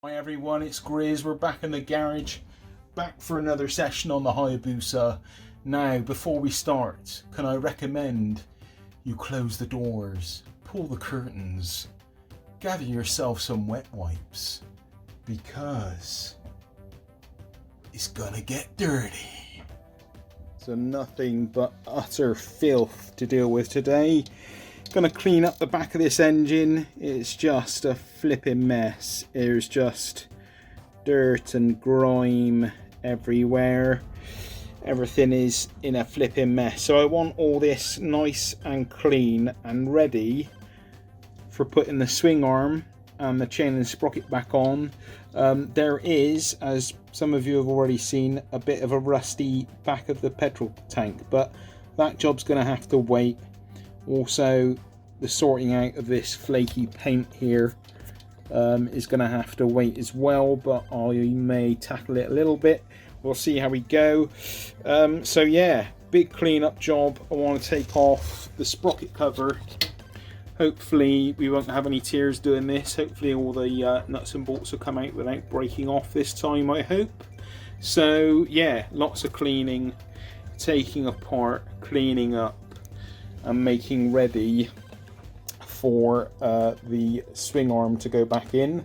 Hi everyone, it's Grizz. We're back in the garage, back for another session on the Hayabusa. Now, before we start, can I recommend you close the doors, pull the curtains, gather yourself some wet wipes, because it's gonna get dirty. So nothing but utter filth to deal with today. Gonna clean up the back of this engine. It's just a flipping mess. There's just dirt and grime everywhere. Everything is in a flipping mess. So I want all this nice and clean and ready for putting the swing arm and the chain and sprocket back on. There is, as some of you have already seen, a bit of a rusty back of the petrol tank, but that job's gonna have to wait. Also, the sorting out of this flaky paint here is going to have to wait as well, but I may tackle it a little bit. We'll see how we go. So yeah, big cleanup job. I want to take off the sprocket cover. Hopefully we won't have any tears doing this. Hopefully all the nuts and bolts will come out without breaking off this time, I hope. So yeah, lots of cleaning, taking apart, cleaning up, and making ready for the swing arm to go back in,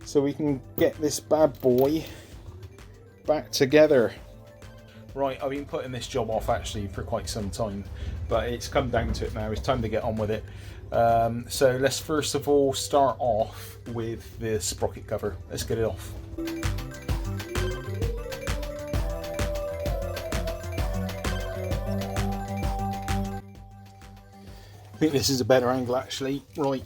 so we can get this bad boy back together. Right, I've been putting this job off actually for quite some time, but it's come down to it now. It's time to get on with it. So let's first of all start off with the sprocket cover. Let's get it off. I think this is a better angle actually. Right.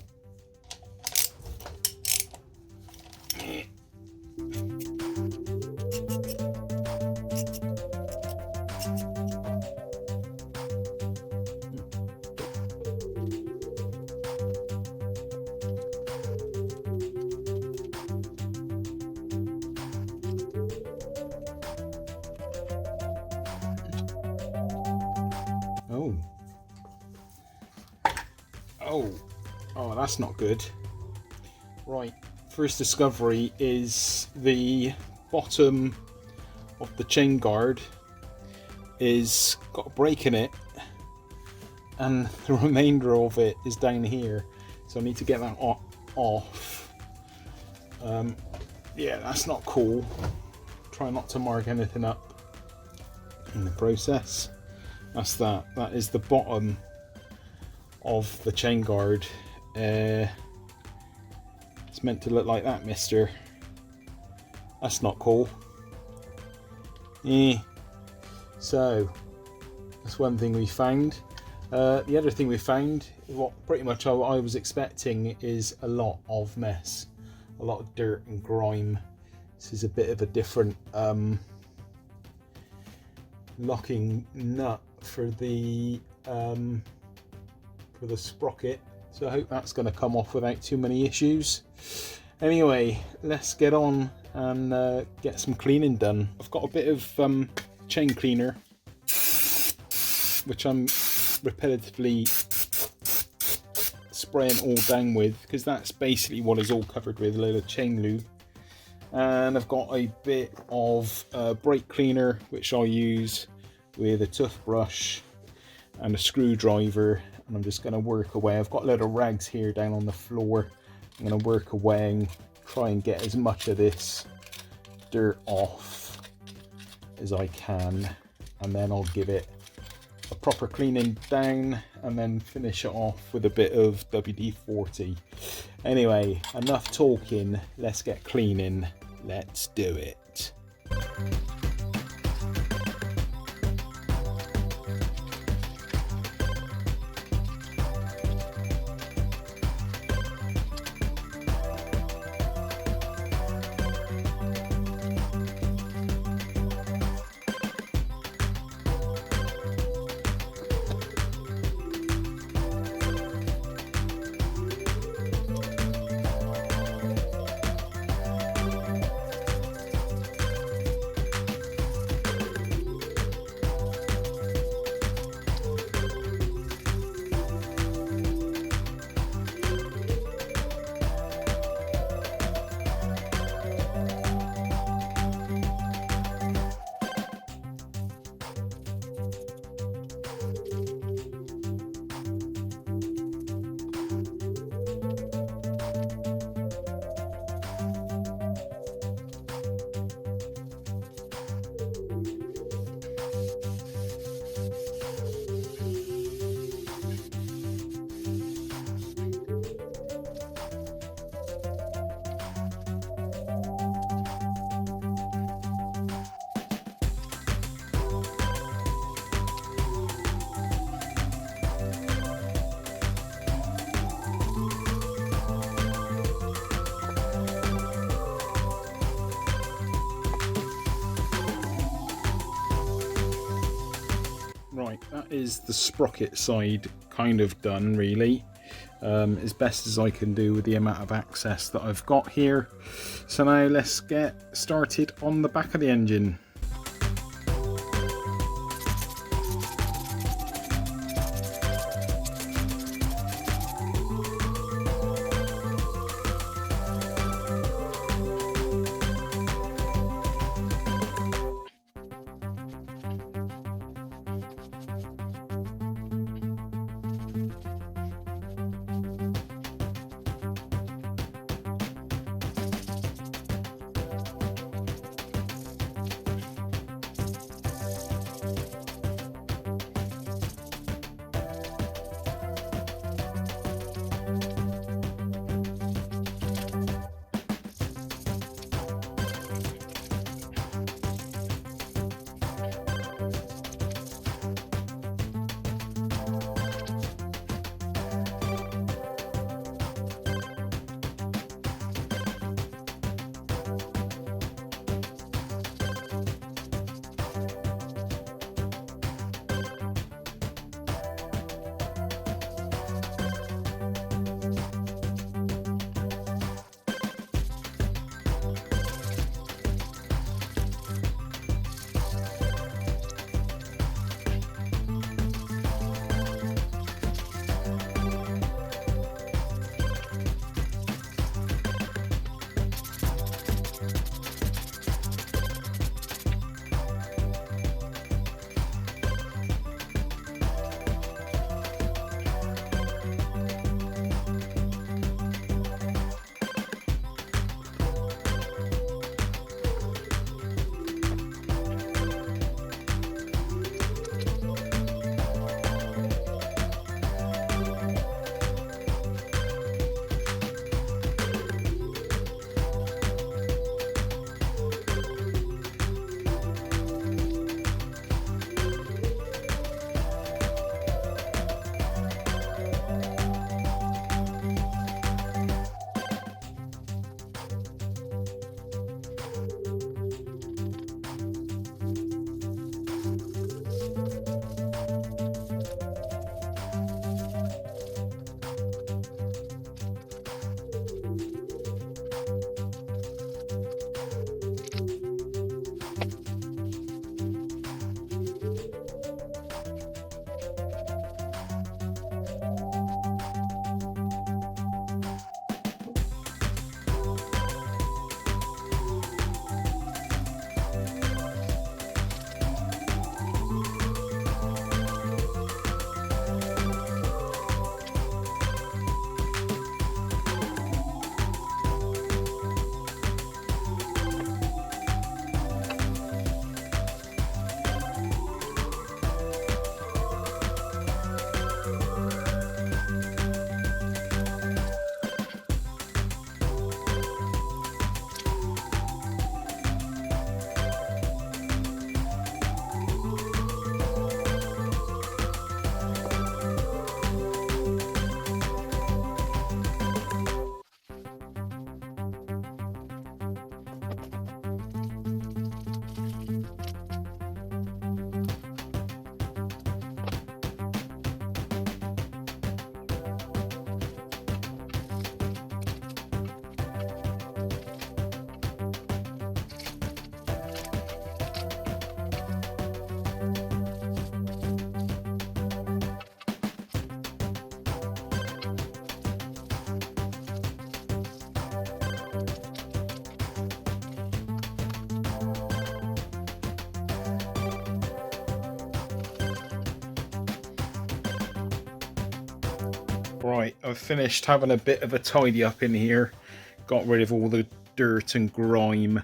Oh, that's not good. Right, first discovery is the bottom of the chain guard is got a break in it, and the remainder of it is down here. So I need to get that off. Yeah, that's not cool. Try not to mark anything up in the process. That's that. That is the bottom of the chain guard. It's meant to look like that, mister. That's not cool. So that's one thing we found. The other thing we found, what pretty much I was expecting, is a lot of mess, a lot of dirt and grime. This is a bit of a different locking nut for the sprocket, so I hope that's going to come off without too many issues. Anyway, let's get on and get some cleaning done. I've got a bit of chain cleaner, which I'm repetitively spraying all down with, because that's basically what is all covered with, a load of chain lube. And I've got a bit of brake cleaner, which I'll use with a toothbrush and a screwdriver, and I'm just going to work away. I've got a load of rags here down on the floor. I'm going to work away and try and get as much of this dirt off as I can, and then I'll give it a proper cleaning down and then finish it off with a bit of WD-40. Anyway, enough talking, let's get cleaning. Let's do it. that is the sprocket side kind of done, really, as best as I can do with the amount of access that I've got here. So now let's get started on the back of the engine. Right, I've finished having a bit of a tidy up in here. Got rid of all the dirt and grime.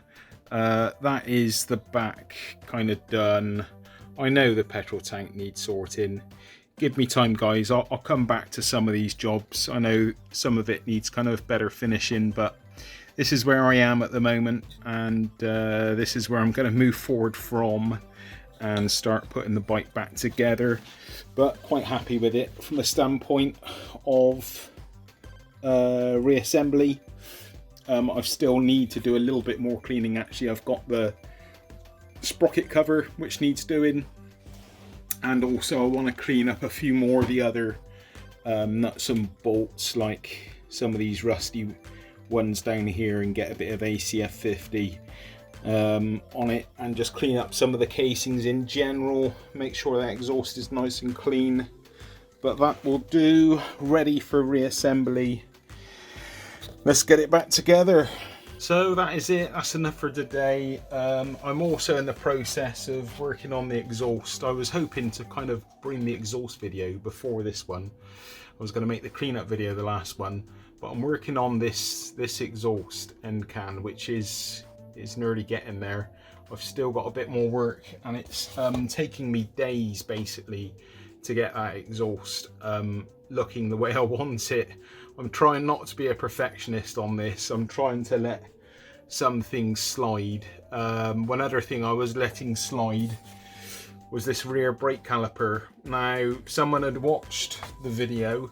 That is the back kind of done. I know the petrol tank needs sorting. Give me time, guys. I'll come back to some of these jobs. I know some of it needs kind of better finishing, but this is where I am at the moment, and this is where I'm going to move forward from and start putting the bike back together. But quite happy with it from the standpoint of reassembly. I still need to do a little bit more cleaning. Actually, I've got the sprocket cover which needs doing, And also I want to clean up a few more of the other nuts and bolts, like some of these rusty ones down here, and get a bit of ACF 50 on it, and just clean up some of the casings in general, make sure that exhaust is nice and clean. But that will do, ready for reassembly. Let's get it back together. So that is it, that's enough for today. I'm also in the process of working on the exhaust. I was hoping to kind of bring the exhaust video before this one. I was going to make the cleanup video the last one, but I'm working on this exhaust end can, which is nearly getting there. I've still got a bit more work, and it's taking me days basically to get that exhaust looking the way I want it. I'm trying not to be a perfectionist on this. I'm trying to let some things slide. One other thing I was letting slide was this rear brake caliper. Now, someone had watched the video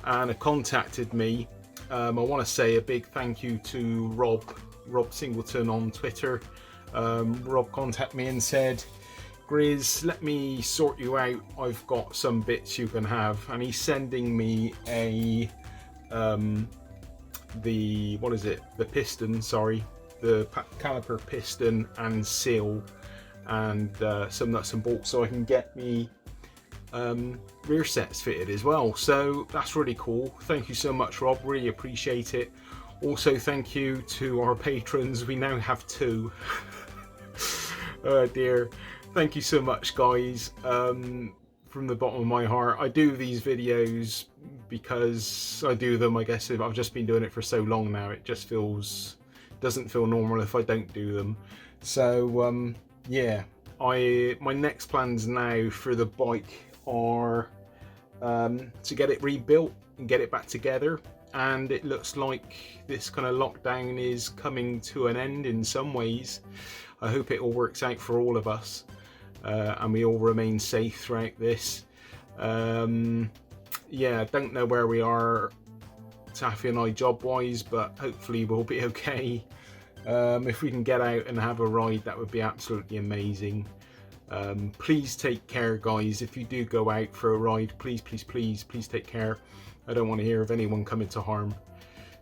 and had contacted me. I want to say a big thank you to Rob Singleton on Twitter. Rob contacted me and said, Grizz, let me sort you out. I've got some bits you can have. And he's sending me a the piston, sorry, the caliper piston and seal, and some nuts and bolts, so I can get me rear sets fitted as well. So that's really cool. Thank you so much, Rob, really appreciate it. Also thank you to our patrons, we now have 2. Oh dear, thank you so much, guys. From the bottom of my heart, I do these videos because I do them. I guess I've just been doing it for so long now, it just doesn't feel normal if I don't do them. So yeah, my next plans now for the bike are to get it rebuilt and get it back together. And it looks like this kind of lockdown is coming to an end in some ways. I hope it all works out for all of us. And we all remain safe throughout this. Yeah, I don't know where we are, Taffy and I, job wise, but hopefully we'll be okay. If we can get out and have a ride, that would be absolutely amazing. Please take care, guys. If you do go out for a ride, please take care. I don't want to hear of anyone coming to harm.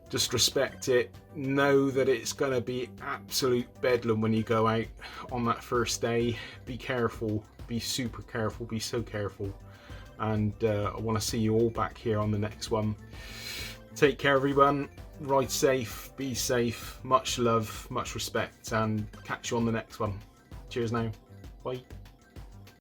Just respect it. Know that it's going to be absolute bedlam when you go out on that first day. Be careful, be super careful, be so careful. And I want to see you all back here on the next one. Take care, everyone. Ride safe, be safe. Much love, much respect, and catch you on the next one. Cheers now. Bye.